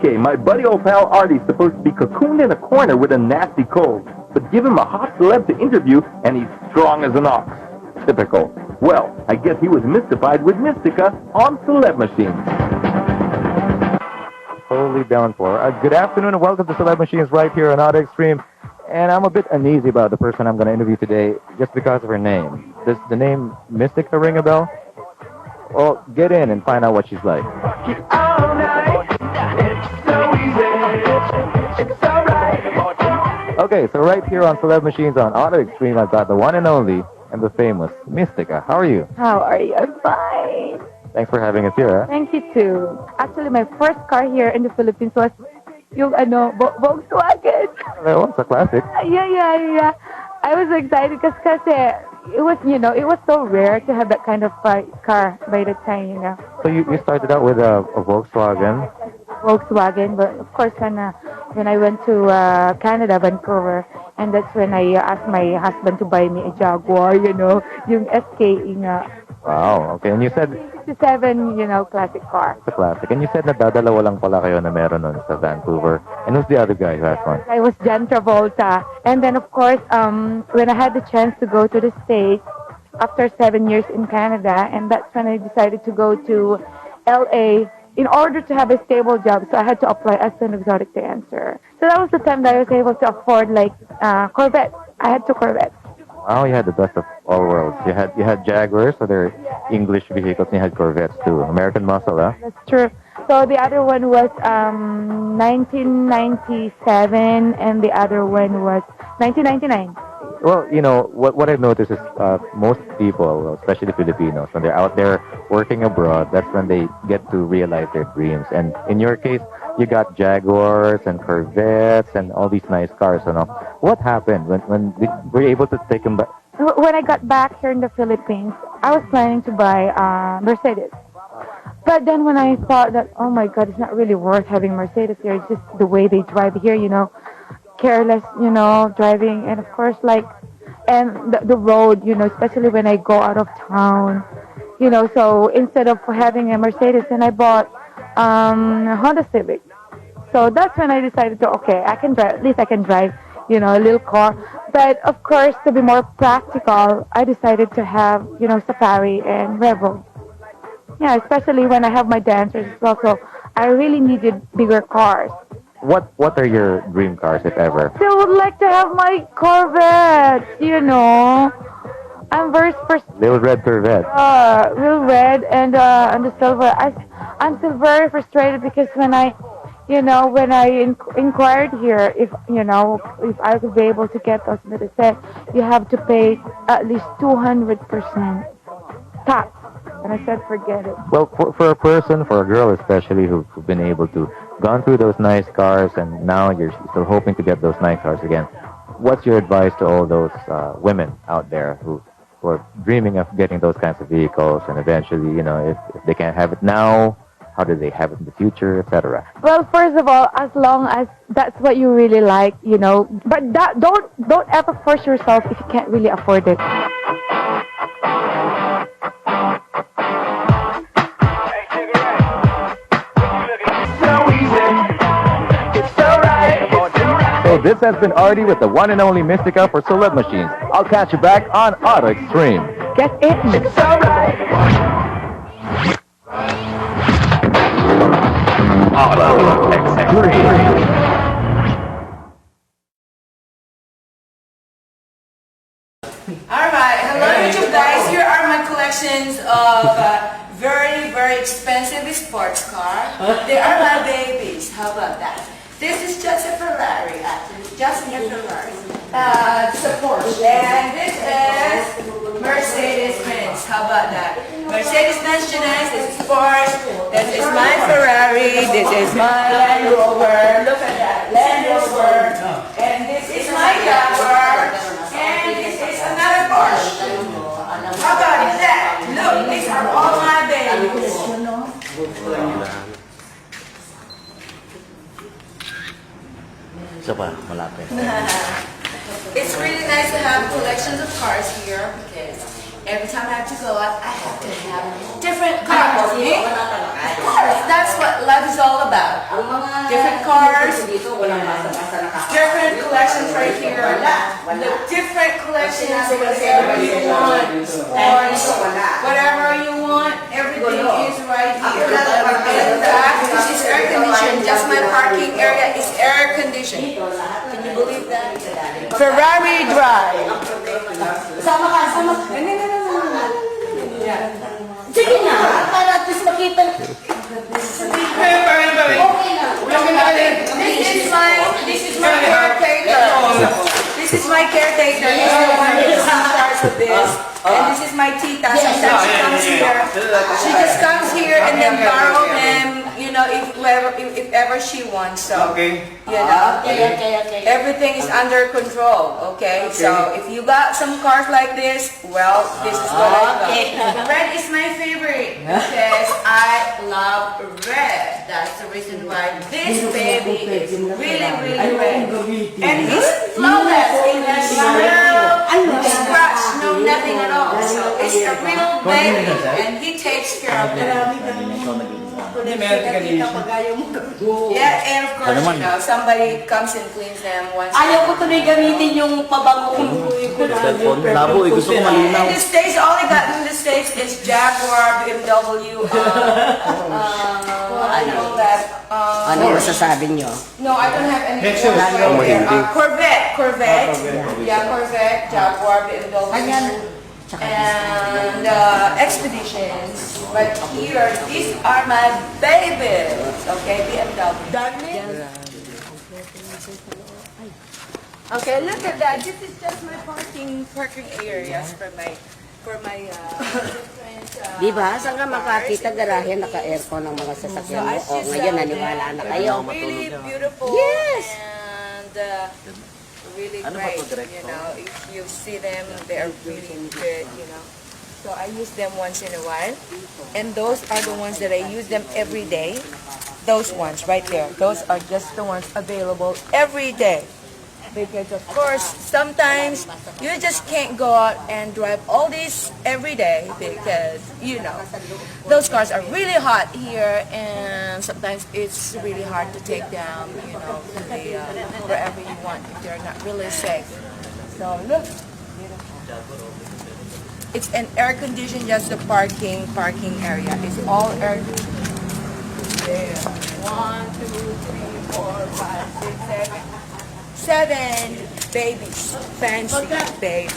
Okay, my buddy old pal Artie's supposed to be cocooned in a corner with a nasty cold. But give him a hot celeb to interview, and he's strong as an ox. Typical. Well, I guess he was mystified with Mystica on Celeb Machines. Totally down for. Good afternoon and welcome to Celeb Machines right here on Auto Extreme. And I'm a bit uneasy about the person I'm going to interview today just because of her name. Does the name Mystica ring a bell? Well, get in and find out what she's like. Okay, so right here on Celeb Machines on Auto Extreme, I've got the one and only and the famous Mystica. How are you? How are you? I'm fine. Thanks for having us here. Huh? Thank you too. Actually, my first car here in the Philippines was yung Volkswagen. That one's a classic. Yeah. I was excited kasi it was, it was so rare to have that kind of car by the time, So you started out with a Volkswagen. Volkswagen, but of course when I went to Canada, Vancouver, and that's when I asked my husband to buy me a Jaguar, yung SKE nga. Wow, okay. And you said 67, classic car. It's a classic. And you said na dadalawa lang pala kayo na meron nun sa Vancouver. And who's the other guy who has one? I was John Travolta. And then, of course, when I had the chance to go to the States after 7 years in Canada, and that's when I decided to go to L.A. in order to have a stable job. So I had to apply as an exotic dancer. So that was the time that I was able to afford, Corvette. I had 2 Corvettes. Wow, you had the best of all worlds. You had Jaguars, so they're English vehicles, and you had Corvettes too. American muscle, huh? That's true. So the other one was 1997, and the other one was 1999. Well, what I've noticed is most people, especially Filipinos, when they're out there working abroad, that's when they get to realize their dreams. And in your case, you got Jaguars and Corvettes and all these nice cars. What happened when were you able to take them back? When I got back here in the Philippines, I was planning to buy Mercedes. But then when I thought that, oh my God, it's not really worth having Mercedes here. It's just the way they drive here, careless, driving. And of course, and the road, especially when I go out of town, so instead of having a Mercedes, then I bought a Honda Civic. So that's when I decided I can drive, at least I can drive, a little car. But of course, to be more practical, I decided to have, Safari and Revo. Yeah, especially when I have my dancers as well. So I really needed bigger cars. What are your dream cars, if ever? I would like to have my Corvette, I'm very Little red Corvette. Real red and the silver. I'm still very frustrated because when I inquired here if I would be able to get those, but they said you have to pay at least 200% tax. And I said, forget it. Well, for a person, for a girl especially, who've been able to gone through those nice cars, and now you're still hoping to get those nice cars again, what's your advice to all those women out there who are dreaming of getting those kinds of vehicles, and eventually, if they can't have it now, how do they have it in the future, etc.? Well, first of all, as long as that's what you really like, but don't ever force yourself if you can't really afford it. So this has been Artie with the one and only Mystica for Celeb Machines. I'll catch you back on Auto Extreme. Get it? It's alright. Auto Extreme. Alright, hello YouTube guys. Here are my collections of very, very expensive sports car. They are my babies. How about that? This is just a Ferrari, actually. Just a Ferrari. It's a Porsche. And this is Mercedes-Benz. How about that? Mercedes-Benz Genesis, this is Porsche. This is my Ferrari. This is my Land Rover. Look at that. Land Rover. And this is my Jaguar. And this is another Porsche. How about that? Look, these are all my babies. It's really nice to have collections of cars here because every time I have to go out, I have to have different cars. Of course, that's what love is all about. different cars, different collections right here. The different collections, whatever you want, sports, whatever you want, everything is right here. In fact, this is air conditioned. Just my parking area is air conditioned. Can you believe that? Ferrari Drive. Sama ka, sama ka. Sige na, para at least makita. This is my caretaker. This is my caretaker. He's the one who's in charge of this. And this is my tita. Sometimes she comes here. She just comes here and then borrow them, you know, if ever she wants. So, you know, everything is under control. Okay. So if you got some cars like this, well, this is what I got. Red is my favorite because I love red. That's the reason why this baby is really, really red. And he's flawless. He has no scratch, no nothing at all. So it's a real baby, and he takes care of it. Yeah, and of course, you know, somebody comes and cleans them once. Ayaw ko tuloy gamitin yung pabango kong In the States, all I got in the States is Jaguar, BMW, I know that. Ano masasabi nyo? No, I don't have any Corvette. Yeah, Corvette, Jaguar, BMW. And Expeditions. But here, these are my babies. Okay, BMW. Okay, look at that. This is just my parking areas for my different. Diba? Saan ka makakita garahe naka-aircon ng mga sasakyan mo? O ngayon, naniwala na kayo. Really beautiful. Yes! And really great. You know, if you see them, they are really good. You know. So I use them once in a while, and those are the ones that I use them every day. Those ones right there. Those are just the ones available every day. Because of course, sometimes you just can't go out and drive all these every day because, you know, those cars are really hot here and sometimes it's really hard to take them, you know, to the, wherever you want if they're not really safe. So look, it's an air conditioned, just the parking area. It's all air there. 1, 2, 3, 4, 5, 6, 7. 7 babies, fancy babies.